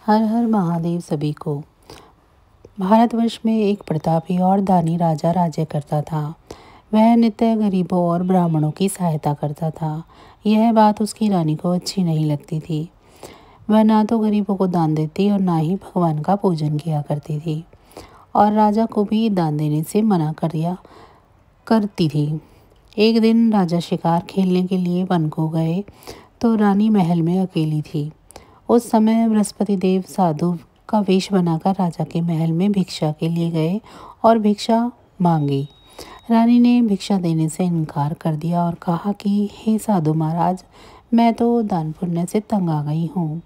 हर हर महादेव सभी को। भारतवर्ष में एक प्रतापी और दानी राजा राज्य करता था। वह नित्य गरीबों और ब्राह्मणों की सहायता करता था। यह बात उसकी रानी को अच्छी नहीं लगती थी। वह ना तो गरीबों को दान देती और ना ही भगवान का पूजन किया करती थी, और राजा को भी दान देने से मना कर दिया करती थी। एक दिन राजा शिकार खेलने के लिए वन को गए तो रानी महल में अकेली थी। उस समय बृहस्पति देव साधु का वेश बनाकर राजा के महल में भिक्षा के लिए गए और भिक्षा मांगी। रानी ने भिक्षा देने से इनकार कर दिया और कहा कि हे साधु महाराज, मैं तो दान पुण्य से तंग आ गई हूँ।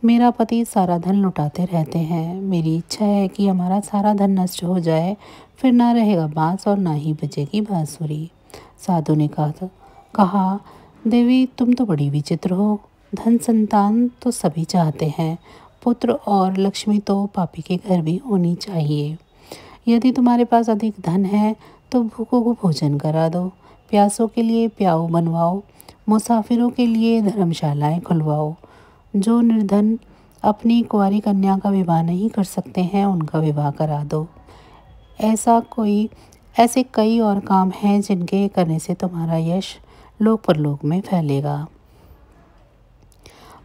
मेरा पति सारा धन लुटाते रहते हैं। मेरी इच्छा है कि हमारा सारा धन नष्ट हो जाए, फिर ना रहेगा बांस और ना ही बजेगी बांसुरी। साधु ने कहा, देवी तुम तो बड़ी विचित्र हो। धन संतान तो सभी चाहते हैं, पुत्र और लक्ष्मी तो पापी के घर भी होनी चाहिए। यदि तुम्हारे पास अधिक धन है तो भूखों को भोजन करा दो, प्यासों के लिए प्याऊ बनवाओ, मुसाफिरों के लिए धर्मशालाएं खुलवाओ। जो निर्धन अपनी कुंवारी कन्या का विवाह नहीं कर सकते हैं उनका विवाह करा दो। ऐसे कई और काम हैं जिनके करने से तुम्हारा यश लोक परलोक में फैलेगा।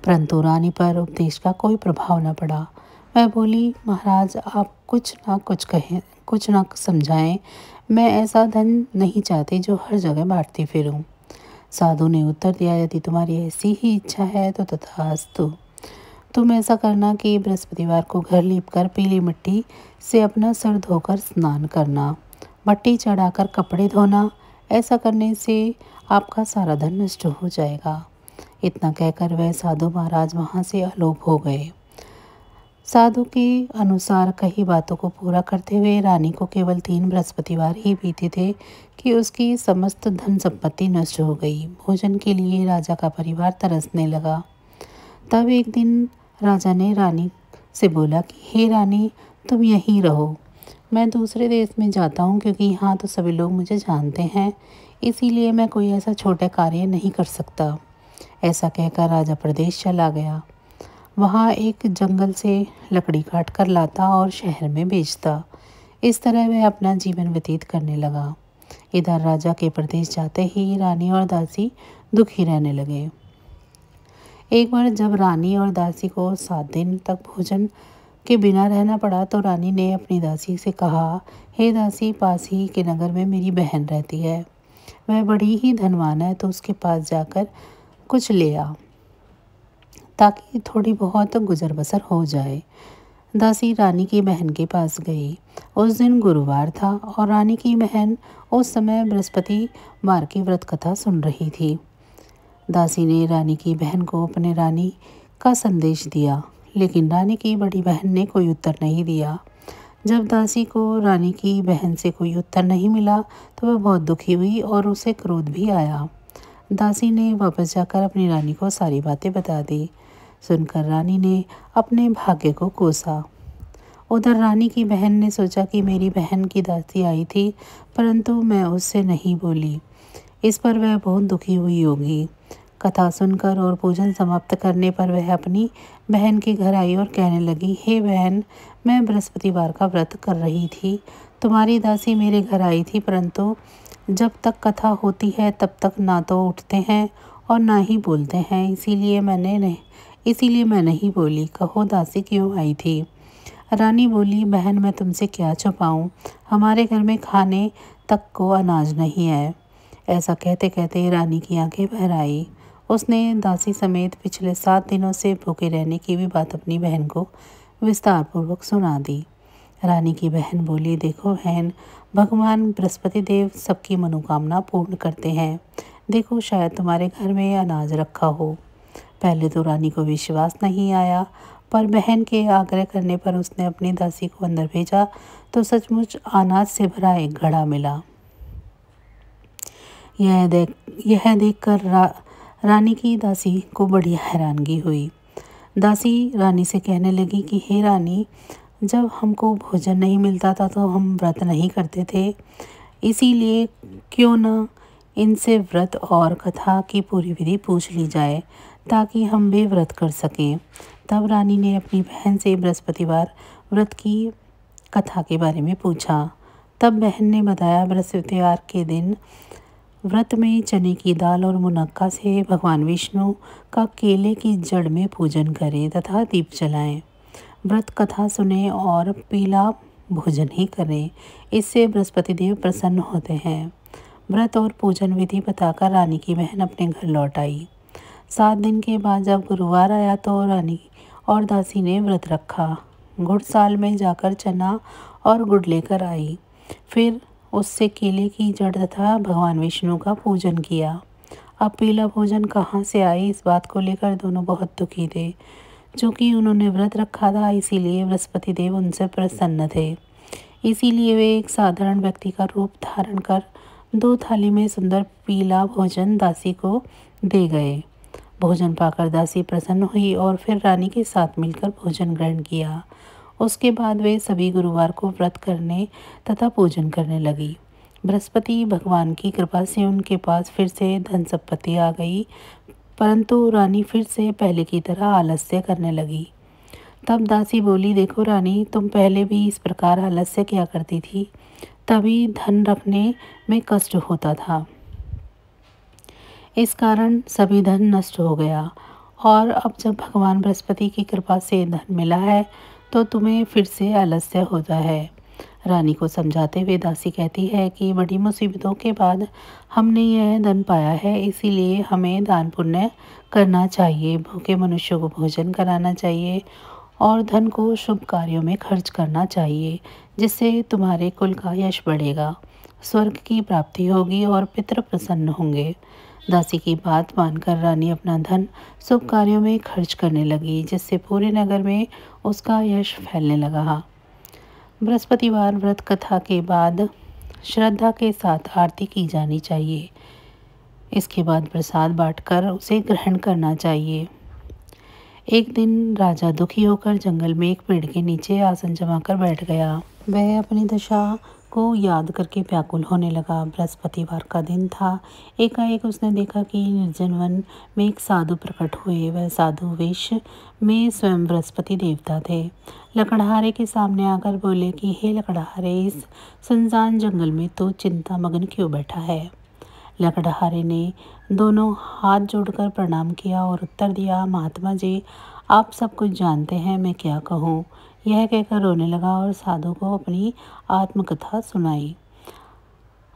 परंतु रानी पर उपदेश का कोई प्रभाव न पड़ा। वह बोली, महाराज आप कुछ ना कुछ कहें, कुछ ना समझाएं। मैं ऐसा धन नहीं चाहती जो हर जगह बांटती फिरूं। साधु ने उत्तर दिया, यदि तुम्हारी ऐसी ही इच्छा है तो तथास्तु। तुम ऐसा करना कि बृहस्पतिवार को घर लीपकर पीली मिट्टी से अपना सर धोकर स्नान करना, भट्टी चढ़ाकर कपड़े धोना। ऐसा करने से आपका सारा धन नष्ट हो जाएगा। इतना कहकर वह साधु महाराज वहाँ से अलोप हो गए। साधु के अनुसार कई बातों को पूरा करते हुए रानी को केवल 3 बृहस्पतिवार ही बीते थे कि उसकी समस्त धन संपत्ति नष्ट हो गई। भोजन के लिए राजा का परिवार तरसने लगा। तब एक दिन राजा ने रानी से बोला कि हे रानी, तुम यहीं रहो। मैं दूसरे देश में जाता हूँ क्योंकि यहाँ तो सभी लोग मुझे जानते हैं, इसीलिए मैं कोई ऐसा छोटा कार्य नहीं कर सकता। ऐसा कहकर राजा प्रदेश चला गया। वहाँ एक जंगल से लकड़ी काट कर लाता और शहर में बेचता। इस तरह वह अपना जीवन व्यतीत करने लगा। इधर राजा के प्रदेश जाते ही रानी और दासी दुखी रहने लगे। एक बार जब रानी और दासी को 7 दिन तक भोजन के बिना रहना पड़ा तो रानी ने अपनी दासी से कहा, हे दासी, पास ही के नगर में मेरी बहन रहती है। वह बड़ी ही धनवान है, तो उसके पास जाकर कुछ ले आ ताकि थोड़ी बहुत गुजर बसर हो जाए। दासी रानी की बहन के पास गई। उस दिन गुरुवार था और रानी की बहन उस समय बृहस्पति वार की व्रत कथा सुन रही थी। दासी ने रानी की बहन को अपने रानी का संदेश दिया, लेकिन रानी की बड़ी बहन ने कोई उत्तर नहीं दिया। जब दासी को रानी की बहन से कोई उत्तर नहीं मिला तो वह बहुत दुखी हुई और उसे क्रोध भी आया। दासी ने वापस जाकर अपनी रानी को सारी बातें बता दी। सुनकर रानी ने अपने भाग्य को कोसा। उधर रानी की बहन ने सोचा कि मेरी बहन की दासी आई थी, परंतु मैं उससे नहीं बोली। इस पर वह बहुत दुखी हुई होगी। कथा सुनकर और पूजन समाप्त करने पर वह अपनी बहन के घर आई और कहने लगी, हे बहन, मैं बृहस्पतिवार का व्रत कर रही थी। तुम्हारी दासी मेरे घर आई थी, परंतु जब तक कथा होती है तब तक ना तो उठते हैं और ना ही बोलते हैं, इसीलिए मैं नहीं बोली। कहो दासी क्यों आई थी? रानी बोली, बहन मैं तुमसे क्या छुपाऊं, हमारे घर में खाने तक को अनाज नहीं है। ऐसा कहते कहते रानी की आंखें भर आई। उसने दासी समेत पिछले 7 दिनों से भूखे रहने की भी बात अपनी बहन को विस्तारपूर्वक सुना दी। रानी की बहन बोली, देखो बहन, भगवान बृहस्पति देव सबकी मनोकामना पूर्ण करते हैं। देखो शायद तुम्हारे घर में अनाज रखा हो। पहले तो रानी को विश्वास नहीं आया, पर बहन के आग्रह करने पर उसने अपनी दासी को अंदर भेजा तो सचमुच अनाज से भरा एक घड़ा मिला। यह देखकर रानी की दासी को बड़ी हैरानगी हुई। दासी रानी से कहने लगी कि हे रानी, जब हमको भोजन नहीं मिलता था तो हम व्रत नहीं करते थे, इसीलिए क्यों न इनसे व्रत और कथा की पूरी विधि पूछ ली जाए ताकि हम भी व्रत कर सकें। तब रानी ने अपनी बहन से बृहस्पतिवार व्रत की कथा के बारे में पूछा। तब बहन ने बताया, बृहस्पतिवार के दिन व्रत में चने की दाल और मुनक्का से भगवान विष्णु का केले की जड़ में पूजन करें तथा दीप जलाएं। व्रत कथा सुने और पीला भोजन ही करें, इससे बृहस्पति देव प्रसन्न होते हैं। व्रत और पूजन विधि बताकर रानी की बहन अपने घर लौट आई। 7 दिन के बाद जब गुरुवार आया तो रानी और दासी ने व्रत रखा। गुड़साल में जाकर चना और गुड़ लेकर आई, फिर उससे केले की जड़ तथा भगवान विष्णु का पूजन किया। अब पीला भोजन कहाँ से आए, इस बात को लेकर दोनों बहुत दुखी थे। चूँकि उन्होंने व्रत रखा था, इसीलिए बृहस्पति देव उनसे प्रसन्न थे। इसीलिए वे एक साधारण व्यक्ति का रूप धारण कर 2 थाली में सुंदर पीला भोजन दासी को दे गए। भोजन पाकर दासी प्रसन्न हुई और फिर रानी के साथ मिलकर भोजन ग्रहण किया। उसके बाद वे सभी गुरुवार को व्रत करने तथा पूजन करने लगी। बृहस्पति भगवान की कृपा से उनके पास फिर से धन संपत्ति आ गई, परंतु रानी फिर से पहले की तरह आलस्य करने लगी। तब दासी बोली, देखो रानी, तुम पहले भी इस प्रकार आलस्य किया करती थी, तभी धन रखने में कष्ट होता था। इस कारण सभी धन नष्ट हो गया, और अब जब भगवान बृहस्पति की कृपा से धन मिला है तो तुम्हें फिर से आलस्य होता है। रानी को समझाते हुए दासी कहती है कि बड़ी मुसीबतों के बाद हमने यह धन पाया है, इसीलिए हमें दान पुण्य करना चाहिए, भूखे मनुष्यों को भोजन कराना चाहिए और धन को शुभ कार्यों में खर्च करना चाहिए, जिससे तुम्हारे कुल का यश बढ़ेगा, स्वर्ग की प्राप्ति होगी और पितृ प्रसन्न होंगे। दासी की बात मानकर रानी अपना धन शुभ कार्यों में खर्च करने लगी, जिससे पूरे नगर में उसका यश फैलने लगा। बृहस्पतिवार व्रत कथा के बाद श्रद्धा के साथ आरती की जानी चाहिए। इसके बाद प्रसाद बांटकर उसे ग्रहण करना चाहिए। एक दिन राजा दुखी होकर जंगल में एक पेड़ के नीचे आसन जमाकर बैठ गया। वह अपनी दशा को याद करके व्याकुल होने लगा। बृहस्पतिवार का दिन था। एकाएक उसने देखा कि निर्जन वन में एक साधु प्रकट हुए। वह साधु वेश में स्वयं बृहस्पति देवता थे। लकड़हारे के सामने आकर बोले कि हे लकड़हारे, इस सुनसान जंगल में तो चिंता मग्न क्यों बैठा है। लकड़हारे ने दोनों हाथ जोड़कर प्रणाम किया और उत्तर दिया, महात्मा जी, आप सब कुछ जानते हैं, मैं क्या कहूँ। यह कहकर रोने लगा और साधु को अपनी आत्मकथा सुनाई।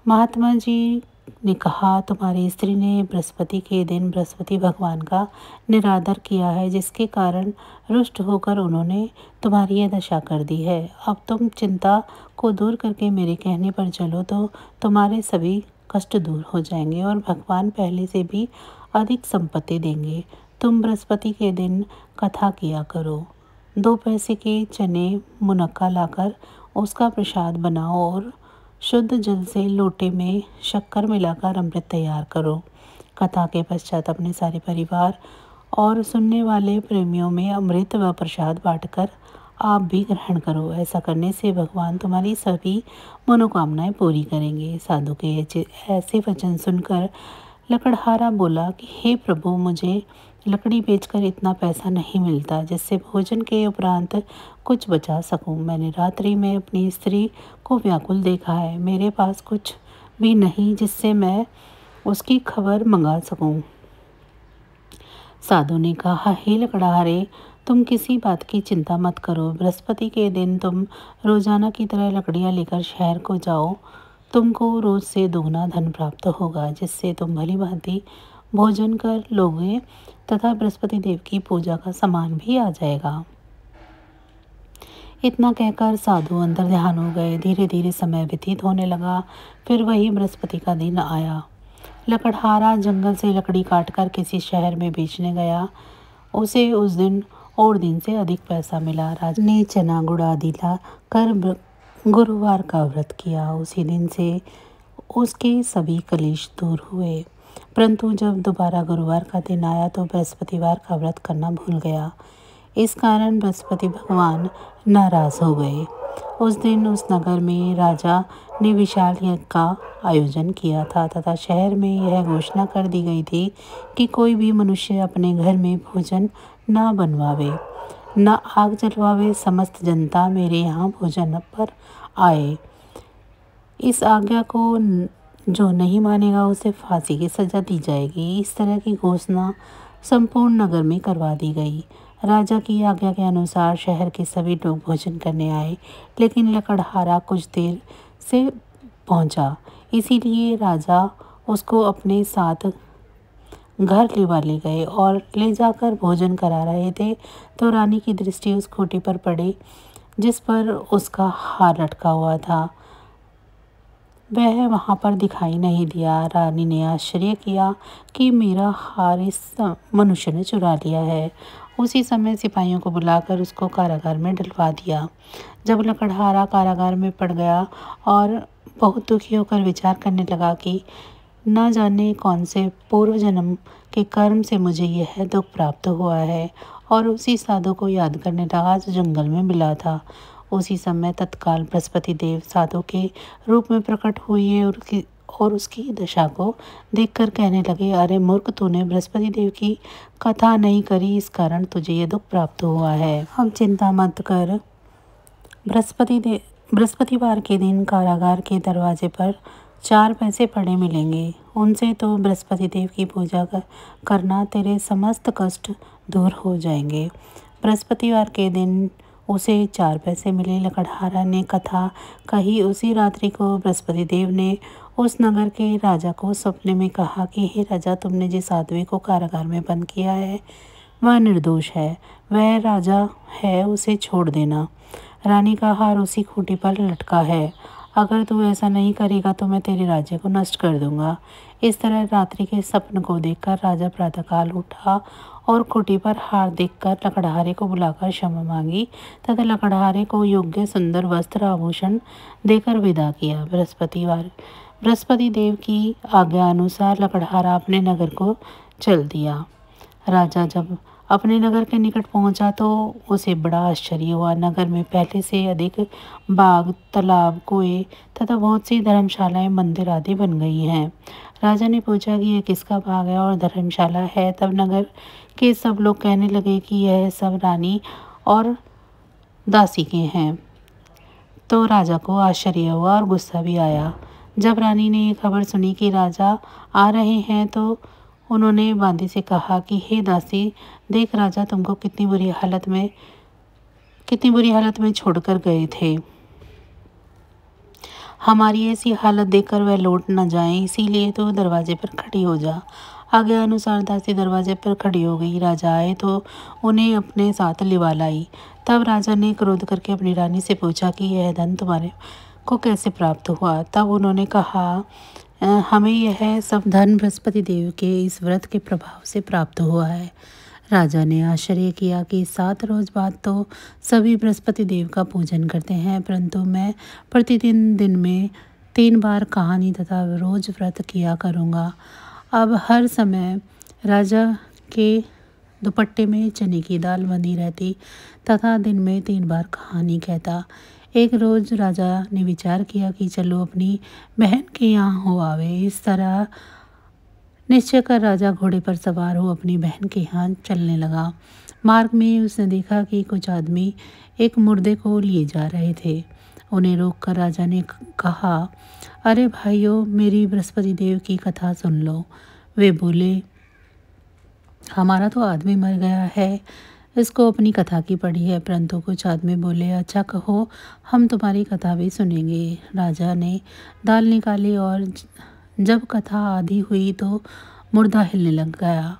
महात्मा जी ने कहा, तुम्हारी स्त्री ने बृहस्पति के दिन बृहस्पति भगवान का निरादर किया है, जिसके कारण रुष्ट होकर उन्होंने तुम्हारी यह दशा कर दी है। अब तुम चिंता को दूर करके मेरे कहने पर चलो तो तुम्हारे सभी कष्ट दूर हो जाएंगे और भगवान पहले से भी अधिक संपत्ति देंगे। तुम बृहस्पति के दिन कथा किया करो। 2 पैसे के चने मुनक्का लाकर उसका प्रसाद बनाओ और शुद्ध जल से लोटे में शक्कर मिलाकर अमृत तैयार करो। कथा के पश्चात अपने सारे परिवार और सुनने वाले प्रेमियों में अमृत व प्रसाद बांटकर आप भी ग्रहण करो। ऐसा करने से भगवान तुम्हारी सभी मनोकामनाएं पूरी करेंगे। साधु के ऐसे वचन सुनकर लकड़हारा बोला कि हे प्रभु, मुझे लकड़ी बेचकर इतना पैसा नहीं मिलता जिससे भोजन के उपरांत कुछ बचा सकूं। मैंने रात्रि में अपनी स्त्री को व्याकुल देखा है। मेरे पास कुछ भी नहीं जिससे मैं उसकी खबर मंगा सकूं। साधु ने कहा, हे लकड़हारे, तुम किसी बात की चिंता मत करो। बृहस्पति के दिन तुम रोजाना की तरह लकड़ियां लेकर शहर को जाओ। तुमको रोज से दोगुना धन प्राप्त होगा, जिससे तुम भली भांति भोजन कर लोगे तथा बृहस्पति देव की पूजा का सामान भी आ जाएगा। इतना कहकर साधु अंतर ध्यान हो गए। धीरे धीरे समय व्यतीत होने लगा। फिर वही बृहस्पति का दिन आया। लकड़हारा जंगल से लकड़ी काटकर किसी शहर में बेचने गया। उसे उस दिन और दिन से अधिक पैसा मिला। राजा ने चना गुड़ आदि ला कर गुरुवार का व्रत किया। उसी दिन से उसके सभी कलेश दूर हुए। परंतु जब दोबारा गुरुवार का दिन आया तो बृहस्पतिवार का व्रत करना भूल गया। इस कारण बृहस्पति भगवान नाराज हो गए। उस दिन उस नगर में राजा ने विशाल यज्ञ का आयोजन किया था तथा शहर में यह घोषणा कर दी गई थी कि कोई भी मनुष्य अपने घर में भोजन ना बनवावे, न आग जलवावे। समस्त जनता मेरे यहाँ भोजन पर आए। इस आज्ञा को जो नहीं मानेगा उसे फांसी की सजा दी जाएगी। इस तरह की घोषणा संपूर्ण नगर में करवा दी गई। राजा की आज्ञा के अनुसार शहर के सभी लोग भोजन करने आए, लेकिन लकड़हारा कुछ देर से पहुंचा, इसीलिए राजा उसको अपने साथ घर ले गए और ले जाकर भोजन करा रहे थे तो रानी की दृष्टि उस खूंटी पर पड़ी जिस पर उसका हार लटका हुआ था। वह वहाँ पर दिखाई नहीं दिया। रानी ने आश्चर्य किया कि मेरा हार इस मनुष्य ने चुरा लिया है। उसी समय सिपाहियों को बुलाकर उसको कारागार में डलवा दिया। जब लकड़हारा कारागार में पड़ गया और बहुत दुखी होकर विचार करने लगा कि न जाने कौन से पूर्व जन्म के कर्म से मुझे यह दुख प्राप्त हुआ है, और उसी साधु को याद करने लगा जो जंगल में मिला था। उसी समय तत्काल बृहस्पति देव साधु के रूप में प्रकट हुए और उसकी दशा को देखकर कहने लगे, अरे मूर्ख, तूने बृहस्पति देव की कथा नहीं करी, इस कारण तुझे यह दुख प्राप्त हुआ है। अब चिंता मत कर। बृहस्पतिवार के दिन कारागार के दरवाजे पर 4 पैसे पड़े मिलेंगे। उनसे तो बृहस्पति देव की पूजा करना, तेरे समस्त कष्ट दूर हो जाएंगे। बृहस्पतिवार के दिन उसे 4 पैसे मिले। लकड़हारा ने कथा कही। उसी रात्रि को बृहस्पति देव ने उस नगर के राजा को सपने में कहा कि हे राजा, तुमने जिस आदमी को कारागार में बंद किया है वह निर्दोष है, वह राजा है, उसे छोड़ देना। रानी का हार उसी खूंटी पर लटका है। अगर तू ऐसा नहीं करेगा तो मैं तेरे राज्य को नष्ट कर दूंगा। इस तरह रात्रि के स्वप्न को देखकर राजा प्रातःकाल उठा और खूंटी पर हार देखकर लकड़हारे को बुलाकर क्षमा मांगी तथा लकड़हारे को योग्य सुंदर वस्त्र आभूषण देकर विदा किया। बृहस्पति देव की आज्ञा अनुसार लकड़हारा अपने नगर को चल दिया। राजा जब अपने नगर के निकट पहुंचा तो उसे बड़ा आश्चर्य हुआ। नगर में पहले से अधिक बाग, तालाब, कुएं तथा बहुत सी धर्मशालाएं, मंदिर आदि बन गई हैं। राजा ने पूछा कि यह किसका बाग है और धर्मशाला है। तब नगर के सब लोग कहने लगे कि यह सब रानी और दासी के हैं। तो राजा को आश्चर्य हुआ और गुस्सा भी आया। जब रानी ने ये खबर सुनी कि राजा आ रहे हैं तो उन्होंने बांदी से कहा कि हे दासी, देख राजा तुमको कितनी बुरी हालत में छोड़कर गए थे। हमारी ऐसी हालत देखकर वह लौट न जाएं, इसीलिए तो दरवाजे पर खड़ी हो जा। आज्ञा अनुसार दासी दरवाजे पर खड़ी हो गई। राजा आए तो उन्हें अपने साथ लिवा लाई। तब राजा ने क्रोध करके अपनी रानी से पूछा कि यह धन तुम्हारे को कैसे प्राप्त हुआ। तब उन्होंने कहा, हमें यह सब धन बृहस्पति देव के इस व्रत के प्रभाव से प्राप्त हुआ है। राजा ने आश्चर्य किया कि 7 रोज बाद तो सभी बृहस्पति देव का पूजन करते हैं, परंतु मैं प्रतिदिन दिन में 3 बार कहानी तथा रोज व्रत किया करूँगा। अब हर समय राजा के दुपट्टे में चने की दाल बंधी रहती तथा दिन में 3 बार कहानी कहता। एक रोज राजा ने विचार किया कि चलो अपनी बहन के यहाँ हो आवे। इस तरह निश्चय कर राजा घोड़े पर सवार हो अपनी बहन के यहाँ चलने लगा। मार्ग में उसने देखा कि कुछ आदमी एक मुर्दे को लिए जा रहे थे। उन्हें रोककर राजा ने कहा, अरे भाइयों, मेरी बृहस्पति देव की कथा सुन लो। वे बोले, हमारा तो आदमी मर गया है, इसको अपनी कथा की पड़ी है। परंतु कुछ आदमी बोले, अच्छा कहो, हम तुम्हारी कथा भी सुनेंगे। राजा ने दाल निकाली और जब कथा आधी हुई तो मुर्दा हिलने लग गया,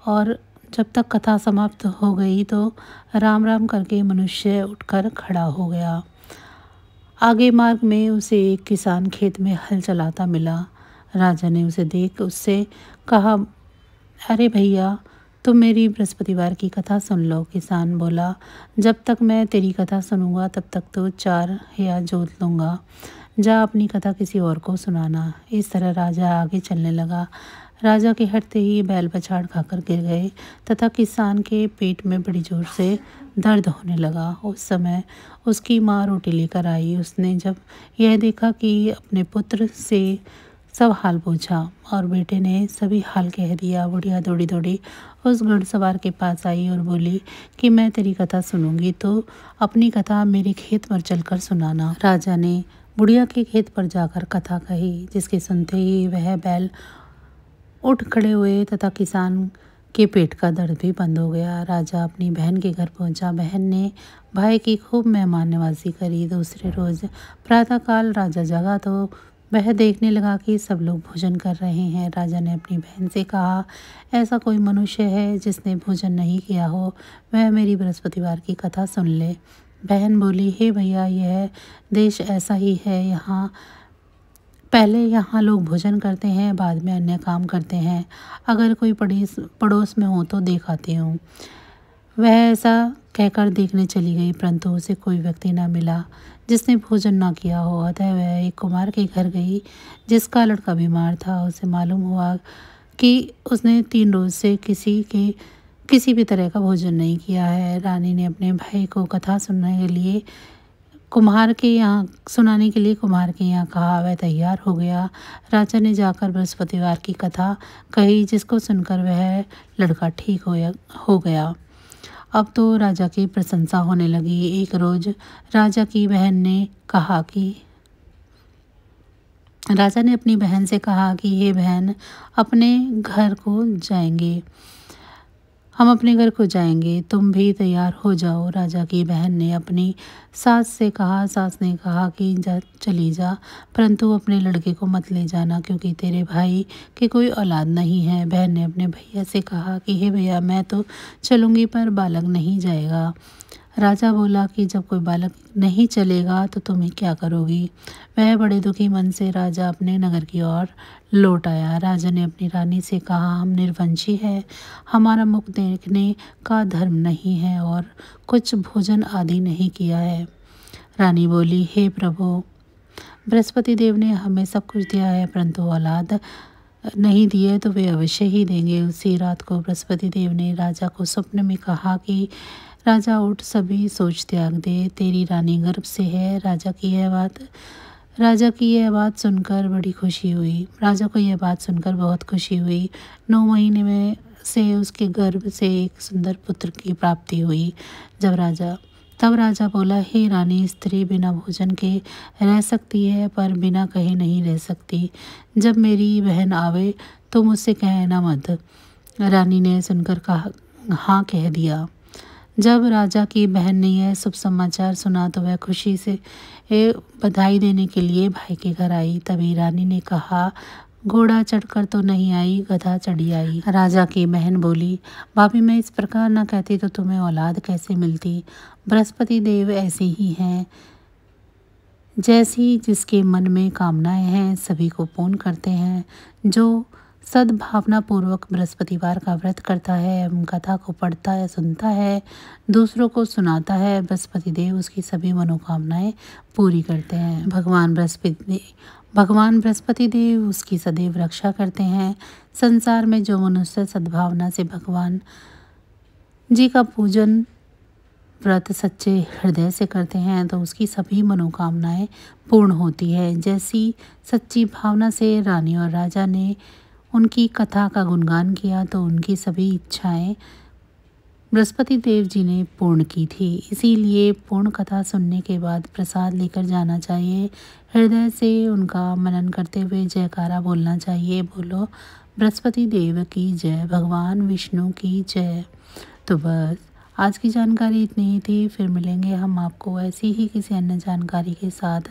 और जब तक कथा समाप्त हो गई तो राम राम करके मनुष्य उठकर खड़ा हो गया। आगे मार्ग में उसे एक किसान खेत में हल चलाता मिला। राजा ने उसे देख उससे कहा, अरे भैया, तुम मेरी बृहस्पतिवार की कथा सुन लो। किसान बोला, जब तक मैं तेरी कथा सुनूंगा तब तक तो 4 या जोत लूँगा। जा अपनी कथा किसी और को सुनाना। इस तरह राजा आगे चलने लगा। राजा के हटते ही बैल पछाड़ खाकर गिर गए तथा किसान के पेट में बड़ी जोर से दर्द होने लगा। उस समय उसकी माँ रोटी लेकर आई। उसने जब यह देखा कि अपने पुत्र से सब हाल पूछा और बेटे ने सभी हाल कह दिया। बुढ़िया दौड़ी दौड़ी उस घुड़सवार के पास आई और बोली कि मैं तेरी कथा सुनूंगी तो अपनी कथा मेरे खेत पर चलकर सुनाना। राजा ने बुढ़िया के खेत पर जाकर कथा कही, जिसके सुनते ही वह बैल उठ खड़े हुए तथा किसान के पेट का दर्द भी बंद हो गया। राजा अपनी बहन के घर पहुंचा। बहन ने भाई की खूब मेहमान नवाजी करी। दूसरे रोज प्रातःकाल राजा जगा तो वह देखने लगा कि सब लोग भोजन कर रहे हैं। राजा ने अपनी बहन से कहा, ऐसा कोई मनुष्य है जिसने भोजन नहीं किया हो, वह मेरी बृहस्पतिवार की कथा सुन ले। बहन बोली, हे भैया, यह देश ऐसा ही है। यहाँ लोग भोजन करते हैं, बाद में अन्य काम करते हैं। अगर कोई पड़ोस में हो तो देख आती हूँ। वह ऐसा कहकर देखने चली गई, परंतु उसे कोई व्यक्ति न मिला जिसने भोजन न किया हो। अतः वह एक कुम्हार के घर गई जिसका लड़का बीमार था। उसे मालूम हुआ कि उसने 3 रोज से किसी भी तरह का भोजन नहीं किया है। रानी ने अपने भाई को कथा सुनाने के लिए कुम्हार के यहाँ कहा। वह तैयार हो गया। राजा ने जाकर बृहस्पतिवार की कथा कही, जिसको सुनकर वह लड़का ठीक हो गया। अब तो राजा की प्रशंसा होने लगी। एक रोज राजा ने अपनी बहन से कहा कि हे बहन, हम अपने घर को जाएंगे, तुम भी तैयार हो जाओ। राजा की बहन ने अपनी सास ने कहा कि चली जा, परंतु अपने लड़के को मत ले जाना, क्योंकि तेरे भाई की कोई औलाद नहीं है। बहन ने अपने भैया से कहा कि हे भैया, मैं तो चलूँगी पर बालक नहीं जाएगा। राजा बोला कि जब कोई बालक नहीं चलेगा तो तुम्हें क्या करोगी। वह बड़े दुखी मन से राजा अपने नगर की ओर लौट आया। राजा ने अपनी रानी से कहा, हम निर्वंशी हैं, हमारा मुख देखने का धर्म नहीं है और कुछ भोजन आदि नहीं किया है। रानी बोली, हे प्रभु, बृहस्पति देव ने हमें सब कुछ दिया है, परंतु औलाद नहीं दिए तो वे अवश्य ही देंगे। उसी रात को बृहस्पति देव ने राजा को स्वप्न में कहा कि राजा उठ, सभी सोच त्याग दे, तेरी रानी गर्भ से है। राजा को यह बात सुनकर बहुत खुशी हुई। 9 महीने में से उसके गर्भ से एक सुंदर पुत्र की प्राप्ति हुई। तब राजा बोला, हे रानी, स्त्री बिना भोजन के रह सकती है पर बिना कहे नहीं रह सकती। जब मेरी बहन आवे तो मुझसे कहना मत। रानी ने सुनकर हाँ कह दिया। जब राजा की बहन ने यह शुभ समाचार सुना तो वह खुशी से बधाई देने के लिए भाई के घर आई। तभी रानी ने कहा, घोड़ा चढ़कर तो नहीं आई, गधा चढ़ी आई। राजा की बहन बोली, भाभी, मैं इस प्रकार न कहती तो तुम्हें औलाद कैसे मिलती। बृहस्पति देव ऐसे ही हैं, जैसी जिसके मन में कामनाएं हैं सभी को पूर्ण करते हैं। जो सद्भावना पूर्वक बृहस्पतिवार का व्रत करता है एवं कथा को पढ़ता है, सुनता है, दूसरों को सुनाता है, बृहस्पति देव उसकी सभी मनोकामनाएं पूरी करते हैं। भगवान बृहस्पति देव उसकी सदैव रक्षा करते हैं। संसार में जो मनुष्य सद्भावना से भगवान जी का पूजन व्रत सच्चे हृदय से करते हैं तो उसकी सभी मनोकामनाएं पूर्ण होती है। जैसी सच्ची भावना से रानी और राजा ने उनकी कथा का गुणगान किया तो उनकी सभी इच्छाएं बृहस्पति देव जी ने पूर्ण की थी। इसीलिए पूर्ण कथा सुनने के बाद प्रसाद लेकर जाना चाहिए। हृदय से उनका मनन करते हुए जयकारा बोलना चाहिए। बोलो बृहस्पति देव की जय, भगवान विष्णु की जय। तो बस आज की जानकारी इतनी ही थी। फिर मिलेंगे हम आपको ऐसी ही किसी अन्य जानकारी के साथ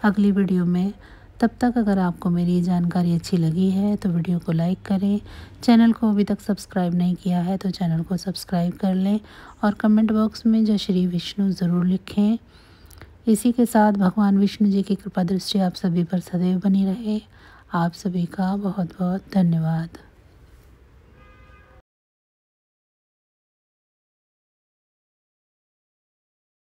अगली वीडियो में। तब तक अगर आपको मेरी जानकारी अच्छी लगी है तो वीडियो को लाइक करें। चैनल को अभी तक सब्सक्राइब नहीं किया है तो चैनल को सब्सक्राइब कर लें और कमेंट बॉक्स में जय श्री विष्णु ज़रूर लिखें। इसी के साथ भगवान विष्णु जी की कृपा दृष्टि आप सभी पर सदैव बनी रहे। आप सभी का बहुत बहुत धन्यवाद।